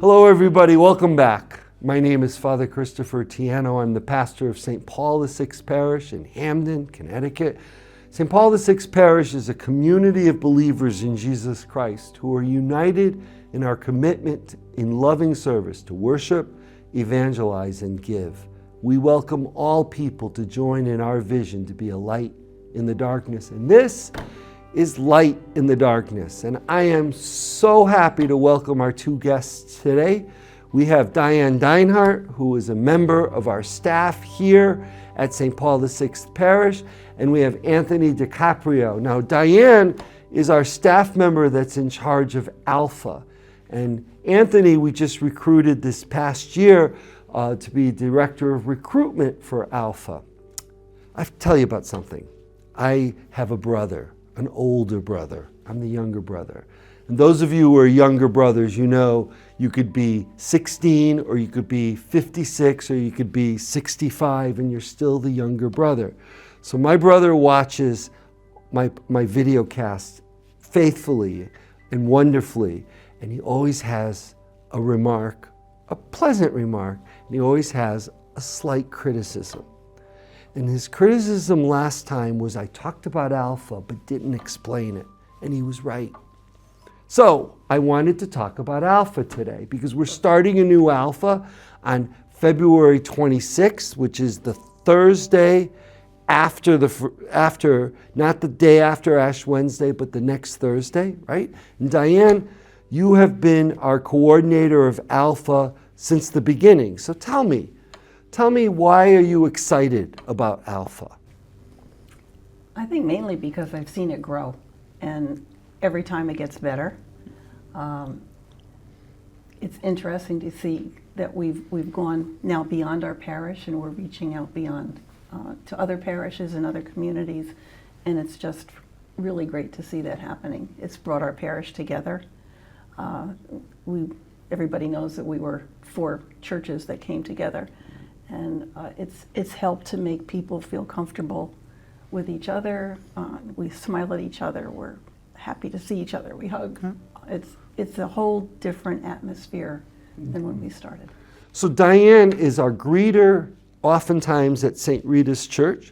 Hello, everybody. Welcome back. My name is Father Christopher Tiano. I'm the pastor of St. Paul VI Parish in Hamden, Connecticut. St. Paul VI Parish is a community of believers in Jesus Christ who are united in our commitment in loving service to worship, evangelize, and give. We welcome all people to join in our vision to be a light in the darkness. And this is Light in the Darkness. And I am so happy to welcome our two guests today. We have Diane Deinhardt, who is a member of our staff here at St. Paul VI Parish, and we have Anthony DiCaprio. Now, Diane is our staff member that's in charge of Alpha. And Anthony, we just recruited this past year to be Director of Recruitment for Alpha. I have to tell you about something. I have a brother, an older brother. I'm the younger brother. And those of you who are younger brothers, you know you could be 16 or you could be 56 or you could be 65 and you're still the younger brother. So my brother watches my video cast faithfully and wonderfully, and he always has a remark, a pleasant remark, and he always has a slight criticism. And his criticism last time was I talked about Alpha but didn't explain it, and he was right. So I wanted to talk about Alpha today because we're starting a new Alpha on February 26th, which is the Thursday after not the day after Ash Wednesday, but the next Thursday, right? And Diane, you have been our coordinator of Alpha since the beginning. So tell me, why are you excited about Alpha? I think mainly because I've seen it grow, and every time it gets better. It's interesting to see that we've gone now beyond our parish, and we're reaching out beyond to other parishes and other communities, and it's just really great to see that happening. It's brought our parish together. Everybody knows that we were 4 churches that came together, and it's helped to make people feel comfortable with each other. We smile at each other. We're happy to see each other. We hug. It's a whole different atmosphere than when we started. So Diane is our greeter oftentimes at St. Rita's Church,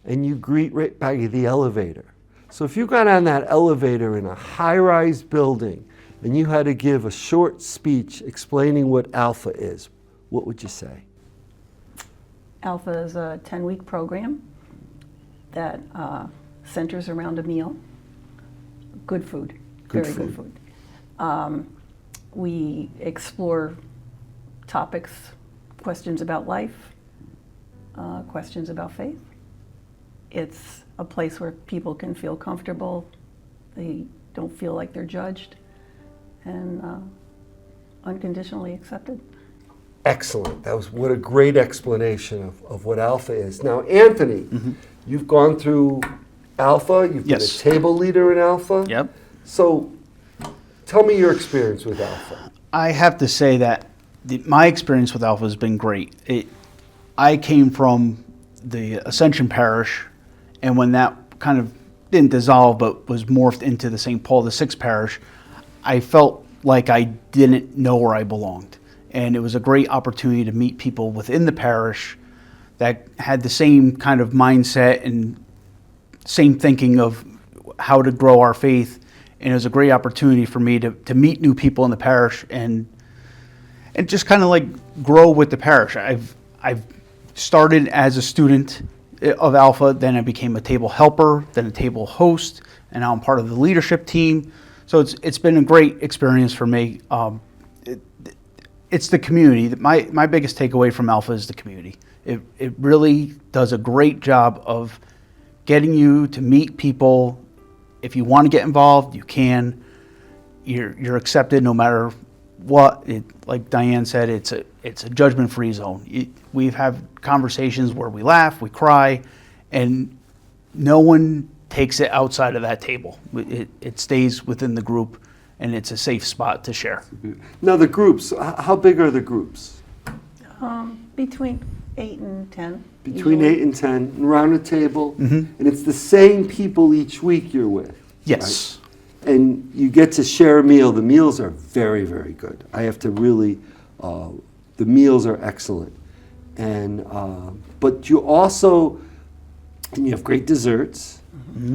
and you greet right by the elevator. So if you got on that elevator in a high-rise building and you had to give a short speech explaining what Alpha is, what would you say? Alpha is a 10-week program that centers around a meal. Good food, very good food. We explore topics, questions about life, questions about faith. It's a place where people can feel comfortable. They don't feel like they're judged, and unconditionally accepted. Excellent. What a great explanation of what Alpha is. Now, Anthony, you've gone through Alpha. You've been a table leader in Alpha. Yep. So tell me your experience with Alpha. I have to say that my experience with Alpha has been great. I came from the Ascension Parish, and when that kind of didn't dissolve but was morphed into the St. Paul VI Parish, I felt like I didn't know where I belonged. And it was a great opportunity to meet people within the parish that had the same kind of mindset and same thinking of how to grow our faith. And it was a great opportunity for me to meet new people in the parish and just kind of like grow with the parish. I've started as a student of Alpha, then I became a table helper, then a table host, and now I'm part of the leadership team. So it's been a great experience for me. It's the community. My biggest takeaway from Alpha is the community. It really does a great job of getting you to meet people. If you want to get involved, you can. You're accepted no matter what. Like Diane said, it's a judgment-free zone. We've had conversations where we laugh, we cry, and no one takes it outside of that table. It stays within the group, and it's a safe spot to share. Now the groups, how big are the groups? Between 8 and 10. Between usually. 8 and 10, around a table, and it's the same people each week you're with. Yes. Right? and you get to share a meal. The meals are very, very good. I have to really, the meals are excellent. And, but you also, and you have great desserts.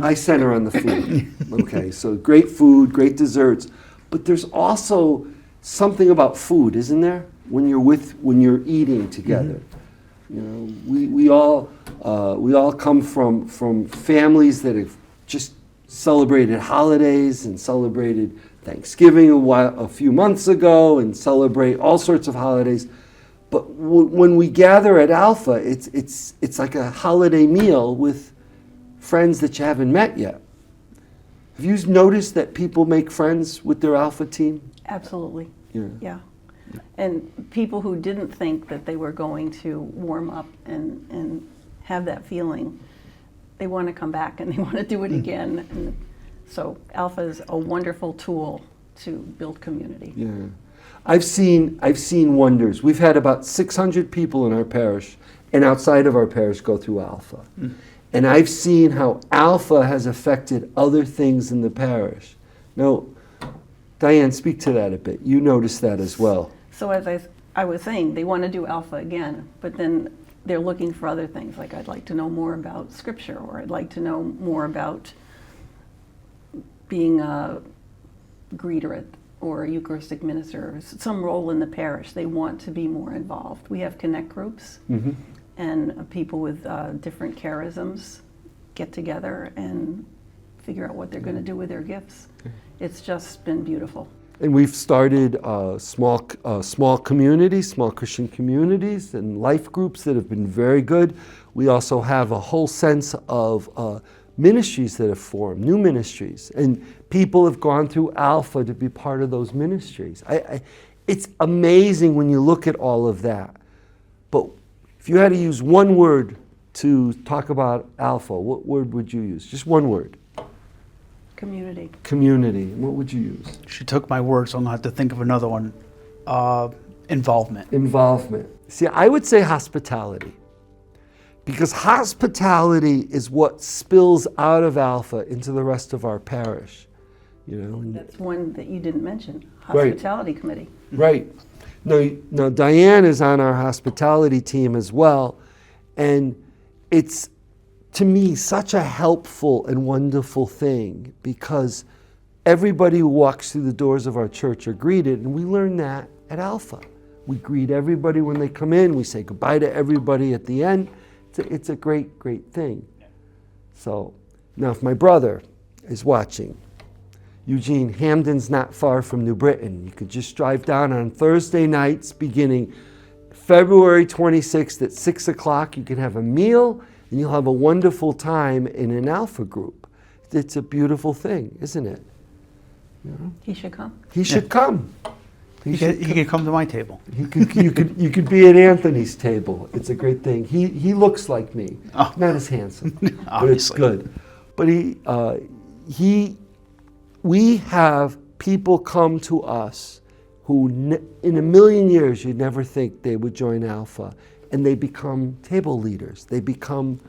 I center on the food. Okay, so great food, great desserts. But there's also something about food, isn't there? When you're eating together. You know, we all come from families that have just celebrated holidays and celebrated Thanksgiving a few months ago and celebrate all sorts of holidays. But when we gather at Alpha, it's like a holiday meal with friends that you haven't met yet. Have you noticed that people make friends with their Alpha team? Absolutely. Yeah. And people who didn't think that they were going to warm up and have that feeling, they want to come back and they want to do it again. And so Alpha is a wonderful tool to build community. Yeah. I've seen wonders. We've had about 600 people in our parish and outside of our parish go through Alpha. And I've seen how Alpha has affected other things in the parish. Now, Diane, speak to that a bit. You noticed that as well. So as I was saying, they want to do Alpha again, but then they're looking for other things, like I'd like to know more about Scripture, or I'd like to know more about being a greeter or a Eucharistic minister, or some role in the parish. They want to be more involved. We have connect groups, and people with different charisms get together and figure out what they're going to do with their gifts. It's just been beautiful. And we've started small communities, small Christian communities and life groups that have been very good. We also have a whole sense of ministries that have formed, new ministries. And people have gone through Alpha to be part of those ministries. It's amazing when you look at all of that. But if you had to use one word to talk about Alpha, what word would you use? Just one word. Community. Community. What would you use? She took my word, so I'm going to have to think of another one. Involvement. Involvement. See, I would say hospitality. Because hospitality is what spills out of Alpha into the rest of our parish. You know? That's one that you didn't mention, hospitality committee. Right. Now, Diane is on our hospitality team as well. And it's, to me, such a helpful and wonderful thing, because everybody who walks through the doors of our church are greeted, and we learn that at Alpha. We greet everybody when they come in. We say goodbye to everybody at the end. It's a great, great thing. So now if my brother is watching, Eugene, Hamden's not far from New Britain. You could just drive down on Thursday nights beginning February 26th at 6 o'clock. You can have a meal and you'll have a wonderful time in an Alpha group. It's a beautiful thing, isn't it? You know? He should come. He should come. He could come to my table. You could be at Anthony's table. It's a great thing. He looks like me, not as handsome, but it's good. But we have people come to us who in a million years you'd never think they would join Alpha, and they become table leaders. They become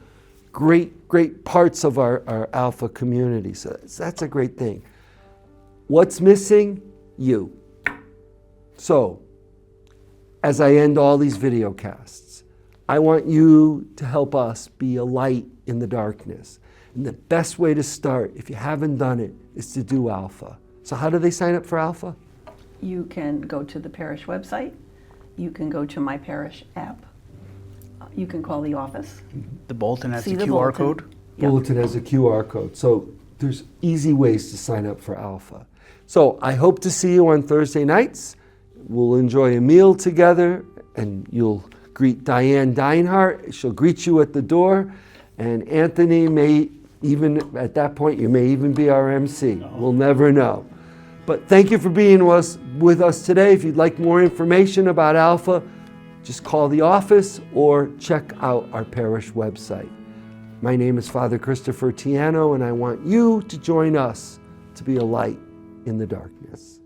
great parts of our Alpha community. So that's a great thing. What's missing? You. So, as I end all these video casts, I want you to help us be a light in the darkness. And the best way to start, if you haven't done it, is to do Alpha. So how do they sign up for Alpha? You can go to the parish website. You can go to My Parish app. You can call the office. The bulletin has See the the QR bulletin. code. Yep. Bulletin has a QR code. So there's easy ways to sign up for Alpha. So I hope to see you on Thursday nights. We'll enjoy a meal together, and you'll greet Diane Deinhardt. She'll greet you at the door, and Anthony may even, at that point, you may even be our MC. We'll never know. But thank you for being with us today. If you'd like more information about Alpha, just call the office or check out our parish website. My name is Father Christopher Tiano, and I want you to join us to be a light in the darkness.